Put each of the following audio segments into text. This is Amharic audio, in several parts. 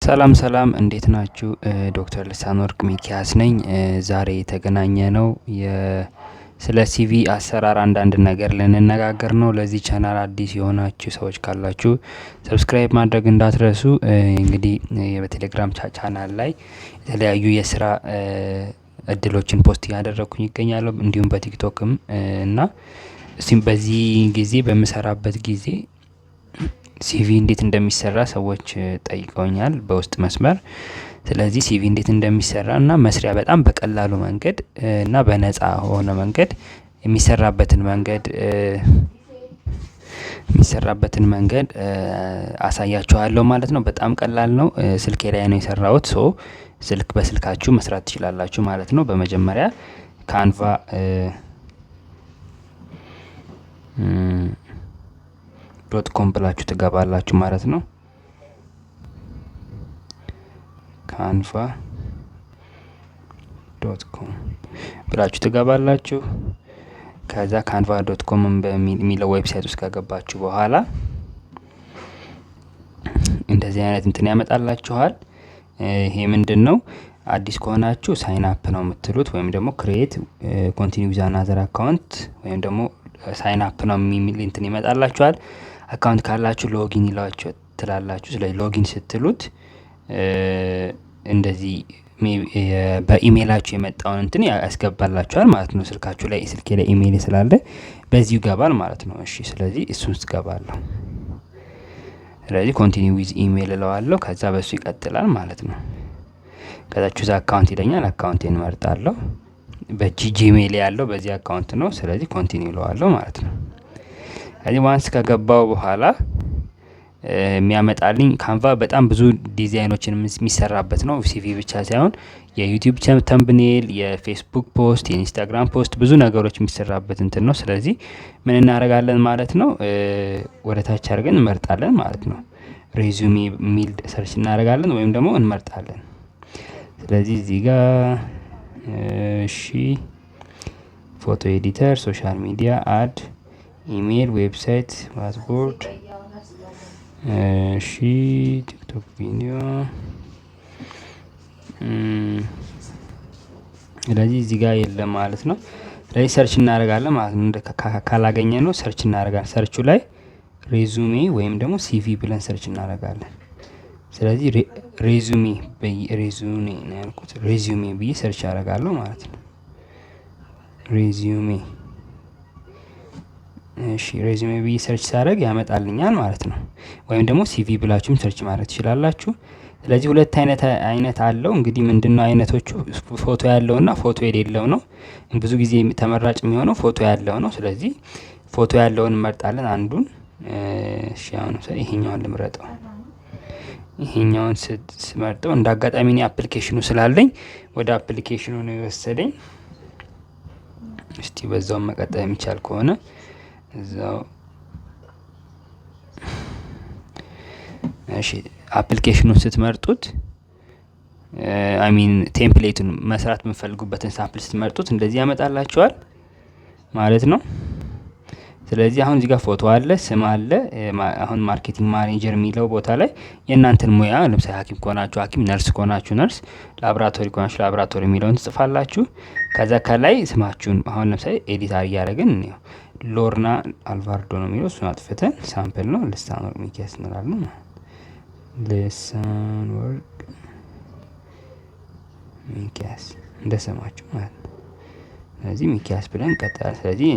ሰላም ሰላም እንዴት ናችሁ? ዶክተር ልሳን ወርቅ ሚኪያስ ነኝ። ዛሬ የተገናኘነው ስለ ሲቪ አሰራር አንዳንድ ነገር ልንነጋገር ነው። ለዚህ ቻናል አዲስ የሆናችሁ ሰዎች ካላችሁ ሰብስክራይብ ማድረግ እንዳትረሱ። እንግዲህ በቴሌግራም ቻናል ላይ የተለያዩ የስራ እድሎችን ፖስት እያደረኩኝ ይገኛለሁ። እንዲሁም በቲክቶክም እና በዚህ ጊዜ በምሰራበት ጊዜ ሲቪ እንዴት እንደሚሰራ ሰዎች ጠይቀውኛል በውስጥ መስመር። ስለዚህ ሲቪ እንዴት እንደሚሰራ እና መስሪያ በጣም በቀላሉ መንገድ እና በነፃ ሆነ መንገድ የሚሰራበትን መንገድ አሳያችኋለሁ ማለት ነው። በጣም ቀላል ነው። ስልኬ ላይ ነው የሰራሁት። በስልካችሁ መስራት ትችላላችሁ ማለት ነው። በመጀመሪያ ካንቫ .com ብላችሁ ትገባላችሁ ማለት ነው። canva.com ብላችሁ ትገባላችሁ። ከዛ canva.com በሚለው ዌብሳይት ውስጥ ከገባችሁ በኋላ እንደዚህ አይነት እንትን ያመጣላችኋል። ይሄ ምንድነው? አዲስ ከሆናችሁ ሳይን አፕ ነው የምትሉት ወይም ደግሞ ክሬት ኮንቲኒው ዊዝ አናዘር አካውንት ወይም ደግሞ ሳይን አፕ ነው የሚል እንትን ይመጣላችኋል። አካውንት ካላችሁ ሎጊን ይላችሁ ትላላችሁ። ስለዚህ ሎጊን ስትሉት እንደዚህ በኢሜይላችሁ የመጣውን እንትን ያስገባላችኋል ማለት ነው። ስልኬ ላይ ኢሜይል ስላለ በዚሁ ይገባል ማለት ነው። እሺ፣ ስለዚህ እሱን ትገባለሁ። ስለዚህ ኮንቲኒው ዊዝ ኢሜይል እለዋለሁ። ከዛ በሱ ይቀጥላል ማለት ነው። ከዛችሁ እዛ አካውንት ይለኛል። አካውንቴን እመርጣለሁ። በጂሜል ያለው በዚህ አካውንት ነው። ስለዚህ ኮንቲኒው እለዋለሁ ማለት ነው። ስለዚህ ዋንስ ከገባው በኋላ የሚያመጣልኝ ካንቫ በጣም ብዙ ዲዛይኖችን የሚሰራበት ነው። ሲቪ ብቻ ሳይሆን የዩቲዩብ ተምብኔል፣ የፌስቡክ ፖስት፣ የኢንስታግራም ፖስት ብዙ ነገሮች የሚሰራበት እንትን ነው። ስለዚህ ምን እናደርጋለን ማለት ነው? ወደ ታች አድርገን እንመርጣለን ማለት ነው። ሬዙሜ ሚል ሰርች እናደርጋለን ወይም ደግሞ እንመርጣለን። ስለዚህ እዚህ ጋር እሺ፣ ፎቶ ኤዲተር፣ ሶሻል ሚዲያ፣ አድ፣ ኢሜይል፣ ዌብሳይት፣ ፓስፖርት፣ እሺ፣ ቲክቶክ ቪዲዮ። ስለዚህ እዚህ ጋር የለም ማለት ነው። ስለዚህ ሰርች እናደርጋለን ማለት ነው። ካላገኘ ነው ሰርች እናደርጋለን። ሰርቹ ላይ ሬዙሜ ወይም ደግሞ ሲቪ ብለን ሰርች እናደርጋለን። ስለዚህ ሬዙሜ ነው ያልኩት። ሬዙሜ ብዬ ሰርች አደርጋለሁ ማለት ነው። ሬዙሜ ሬዙሜ ብዬ ሰርች ሳደርግ ያመጣልኛል ማለት ነው። ወይም ደግሞ ሲቪ ብላችሁም ሰርች ማድረግ ትችላላችሁ። ስለዚህ ሁለት አይነት አለው። እንግዲህ ምንድነው አይነቶቹ? ፎቶ ያለውና ፎቶ የሌለው ነው። ብዙ ጊዜ ተመራጭ የሚሆነው ፎቶ ያለው ነው። ስለዚህ ፎቶ ያለውን እንመርጣለን አንዱን። እሺ፣ አሁን ይሄኛውን ልምረጠው። ይሄኛውን ስመርጠው እንዳጋጣሚ እኔ አፕሊኬሽኑ ስላለኝ ወደ አፕሊኬሽኑ ነው የወሰደኝ። እስቲ በዛው መቀጠል የሚቻል ከሆነ እዛው። እሺ፣ አፕሊኬሽኑን ስትመርጡት ቴምፕሌቱን መስራት የምትፈልጉበትን ሳምፕል ስትመርጡት እንደዚህ ያመጣላችኋል ማለት ነው። ስለዚህ አሁን እዚህ ጋር ፎቶ አለ፣ ስም አለ። አሁን ማርኬቲንግ ማኔጀር የሚለው ቦታ ላይ የእናንተን ሙያ፣ ለምሳሌ ሐኪም ከሆናችሁ ሐኪም፣ ነርስ ከሆናችሁ ነርስ፣ ላብራቶሪ ከሆናችሁ ላብራቶሪ የሚለውን ትጽፋላችሁ። ከዛ ከላይ ስማችሁን አሁን ለምሳሌ ኤዲት እያደረግን ነው። ሎርና አልቫርዶ ነው የሚለው፣ እሱን አጥፍተን ሳምፕል ነው ልሳን ወርቅ ሚኪያስ እንላለን። ልሳን ወርቅ ሚኪያስ እንደሰማችሁ ማለት ነው። ስለዚህ ሚኪያስ ብለን ቀጥታ። ስለዚህ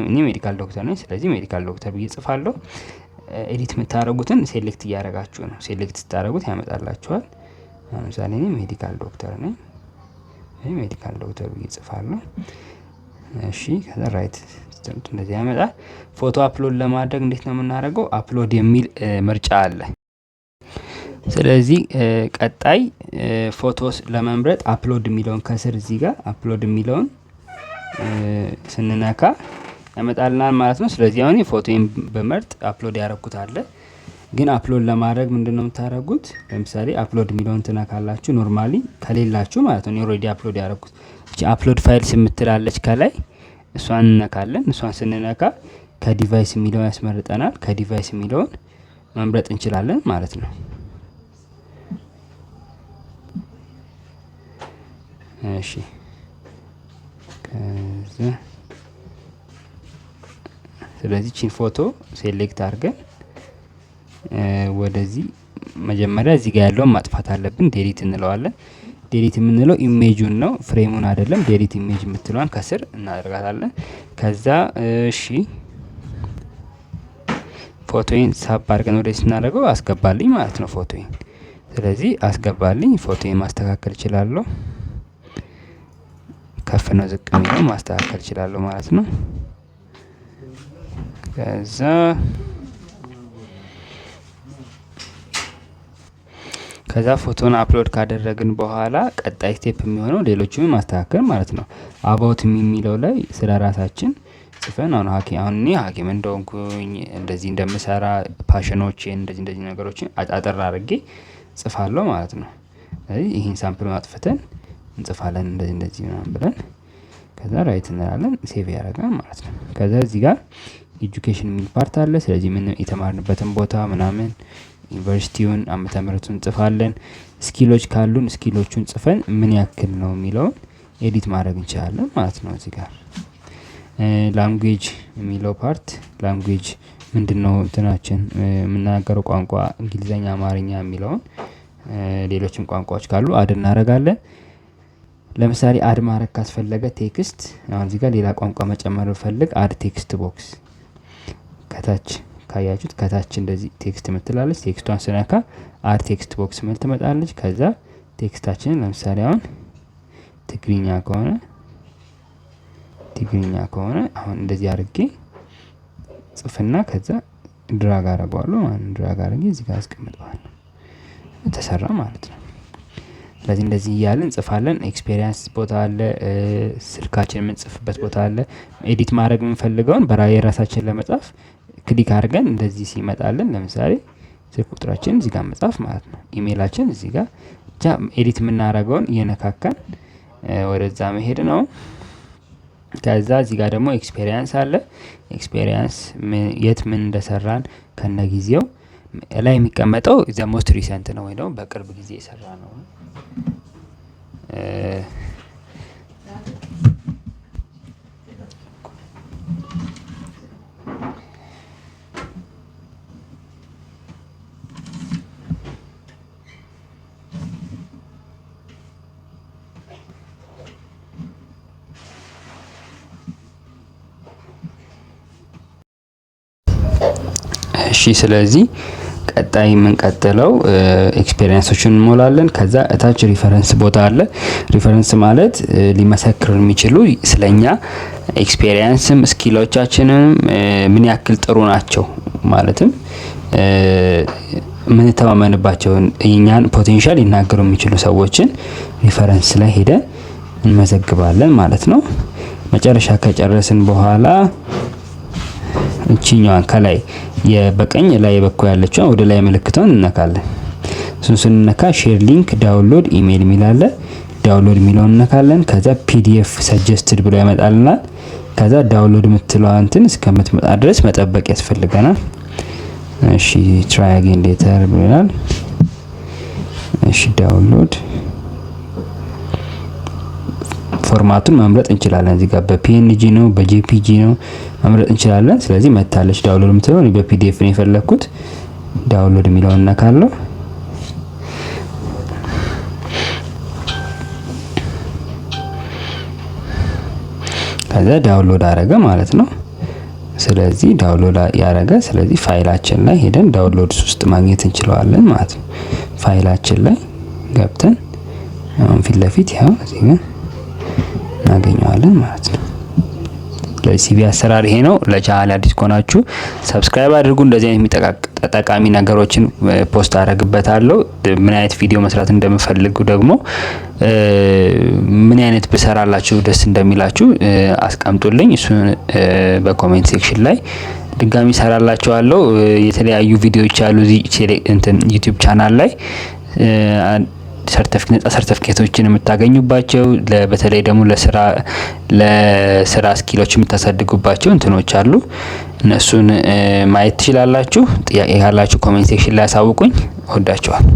እኔ ሜዲካል ዶክተር ነኝ። ስለዚህ ሜዲካል ዶክተር ብዬ ጽፋለሁ። ኤዲት የምታደርጉትን ሴሌክት እያደረጋችሁ ነው። ሴሌክት ስታደርጉት ያመጣላችኋል። ለምሳሌ እኔ ሜዲካል ዶክተር ነኝ። ሜዲካል ዶክተር ብዬ ጽፋለሁ። እሺ፣ ከዛ ራይት ስትሉት እንደዚህ ያመጣል። ፎቶ አፕሎድ ለማድረግ እንዴት ነው የምናደርገው? አፕሎድ የሚል ምርጫ አለ። ስለዚህ ቀጣይ ፎቶስ ለመምረጥ አፕሎድ የሚለውን ከስር እዚህ ጋር አፕሎድ የሚለውን ስንነካ ያመጣልናል ማለት ነው። ስለዚህ አሁን ፎቶን በመርጥ አፕሎድ ያደረኩት አለ። ግን አፕሎድ ለማድረግ ምንድነው የምታደርጉት? ለምሳሌ አፕሎድ የሚለውን ትነካላችሁ። ኖርማሊ ከሌላችሁ ማለት ነው። ኦልሬዲ አፕሎድ ያደረኩት እቺ አፕሎድ ፋይልስ የምትላለች ከላይ እሷን እንነካለን። እሷን ስንነካ ከዲቫይስ የሚለውን ያስመርጠናል። ከዲቫይስ የሚለውን መምረጥ እንችላለን ማለት ነው። እሺ ከዛ ስለዚህ ቺን ፎቶ ሴሌክት አድርገን ወደዚህ መጀመሪያ እዚህ ጋር ያለውን ማጥፋት አለብን። ዴሊት እንለዋለን። ዴሊት የምንለው ኢሜጁን ነው፣ ፍሬሙን አይደለም። ዴሊት ኢሜጅ የምትለዋን ከስር እናደርጋታለን። ከዛ እሺ ፎቶዬን ሳብ አድርገን ወደዚህ ስናደርገው አስገባልኝ ማለት ነው ፎቶዬን። ስለዚህ አስገባልኝ። ፎቶዬን ማስተካከል እችላለሁ። ከፍ ነው ዝቅ ነው ማስተካከል እችላለሁ ማለት ነው። ከዛ ፎቶን አፕሎድ ካደረግን በኋላ ቀጣይ ስቴፕ የሚሆነው ሌሎቹን ማስተካከል ማለት ነው። አባውት የሚለው ላይ ስለ ራሳችን ጽፈን አሁን እኔ ሐኪም እንደሆንኩኝ እንደዚህ እንደምሰራ ፓሽኖቼን እንደዚህ ነገሮችን አጠር አድርጌ ጽፋለሁ ማለት ነው። ስለዚህ ይሄን ሳምፕል አጥፍተን እንጽፋለን እንደዚህ ምናምን ብለን ከዛ ራይት እንላለን። ሴቭ ያደርጋል ማለት ነው። ከዛ እዚህ ጋር ኤጁኬሽን የሚል ፓርት አለ። ስለዚህ ምን የተማርንበትን ቦታ ምናምን ዩኒቨርሲቲውን ዓመተ ምህረቱን እንጽፋለን። ስኪሎች ካሉን ስኪሎቹን ጽፈን ምን ያክል ነው የሚለውን ኤዲት ማድረግ እንችላለን ማለት ነው። እዚህ ጋር ላንጉዌጅ የሚለው ፓርት ላንጉዌጅ ምንድነው እንትናችን የምናገረው ቋንቋ እንግሊዘኛ፣ አማርኛ የሚለውን ሌሎችም ቋንቋዎች ካሉ አድ እናደርጋለን። ለምሳሌ አድ ማድረግ ካስፈለገ ቴክስት አሁን እዚህ ጋር ሌላ ቋንቋ መጨመር ፈልግ አድ ቴክስት ቦክስ ከታች ካያችሁት ከታች እንደዚህ ቴክስት ምትላለች። ቴክስቷን ስነካ አድ ቴክስት ቦክስ ምል ትመጣለች። ከዛ ቴክስታችንን ለምሳሌ አሁን ትግርኛ ከሆነ አሁን እንደዚህ አድርጌ ጽፍና ከዛ ድራግ አደርገዋለሁ ማለት ነው። ድራግ አድርጌ እዚህ ጋር አስቀምጠዋለሁ። ተሰራ ማለት ነው። ስለዚህ እንደዚህ እያልን እንጽፋለን። ኤክስፔሪየንስ ቦታ አለ፣ ስልካችን የምንጽፍበት ቦታ አለ። ኤዲት ማድረግ የምንፈልገውን የራሳችን ለመጻፍ ክሊክ አድርገን እንደዚህ ሲመጣልን ለምሳሌ ስልክ ቁጥራችንን እዚህ ጋር መጻፍ ማለት ነው። ኢሜይላችን እዚህ ጋር ብቻ ኤዲት የምናደርገውን እየነካካን ወደዛ መሄድ ነው። ከዛ እዚህ ጋር ደግሞ ኤክስፔሪየንስ አለ። ኤክስፔሪየንስ የት ምን እንደሰራን ከነጊዜው ላይ የሚቀመጠው ዘ ሞስት ሪሰንት ነው ወይ ደግሞ በቅርብ ጊዜ የሰራ ነው። እሺ ስለዚህ ቀጣይ የምንቀጥለው ኤክስፔሪየንሶችን እንሞላለን። ከዛ እታች ሪፈረንስ ቦታ አለ። ሪፈረንስ ማለት ሊመሰክሩ የሚችሉ ስለኛ ኤክስፔሪየንስም ስኪሎቻችንም ምን ያክል ጥሩ ናቸው ማለትም ምን ተማመንባቸውን እኛን ፖቴንሻል ሊናገሩ የሚችሉ ሰዎችን ሪፈረንስ ላይ ሄደን እንመዘግባለን ማለት ነው። መጨረሻ ከጨረስን በኋላ እቺኛዋን ከላይ በቀኝ ላይ በኩል ያለችውን ወደ ላይ ምልክቷን እንነካለን። እሱን ስንነካ ሼር ሊንክ ዳውንሎድ ኢሜል ሚላለ ዳውንሎድ ሚለውን እንነካለን። ከዛ ፒዲኤፍ ሰጀስትድ ብሎ ያመጣልናል። ከዛ ዳውንሎድ የምትለዋን እንትን እስከምትመጣ ድረስ መጠበቅ ያስፈልገናል። እሺ ትራይ አጌን ሌተር ብለናል። እሺ ዳውንሎድ ፎርማቱን መምረጥ እንችላለን። እዚህ ጋር በፒኤንጂ ነው በጄፒጂ ነው መምረጥ እንችላለን። ስለዚህ መታለች ዳውንሎድ የምትለው እኔ በፒዲኤፍ ነው የፈለኩት። ዳውንሎድ የሚለውን ነካለሁ። ከዛ ዳውንሎድ አረገ ማለት ነው። ስለዚህ ዳውንሎድ ያረገ ስለዚህ ፋይላችን ላይ ሄደን ዳውንሎድስ ውስጥ ማግኘት እንችላለን ማለት ነው። ፋይላችን ላይ ገብተን አሁን ፊት ለፊት ያው እዚህ ጋር እናገኘዋለን ማለት ነው። ለሲቪ አሰራር ይሄ ነው። ለቻናል አዲስ ከሆናችሁ ሰብስክራይብ አድርጉ። እንደዚህ አይነት ጠቃሚ ነገሮችን ፖስት አደርግበታለሁ። ምን አይነት ቪዲዮ መስራት እንደምፈልጉ ደግሞ ምን አይነት ብሰራላችሁ ደስ እንደሚላችሁ አስቀምጡልኝ። እሱን በኮሜንት ሴክሽን ላይ ድጋሚ ሰራላችኋለሁ። የተለያዩ ቪዲዮዎች አሉ እዚህ ዩቲዩብ ቻናል ላይ ነጻ ሰርቲፊኬቶችን የምታገኙባቸው በተለይ ደግሞ ለስራ ስኪሎች የምታሳድጉባቸው እንትኖች አሉ። እነሱን ማየት ትችላላችሁ። ጥያቄ ካላችሁ ኮሜንት ሴክሽን ላይ አሳውቁኝ። እወዳችኋለሁ።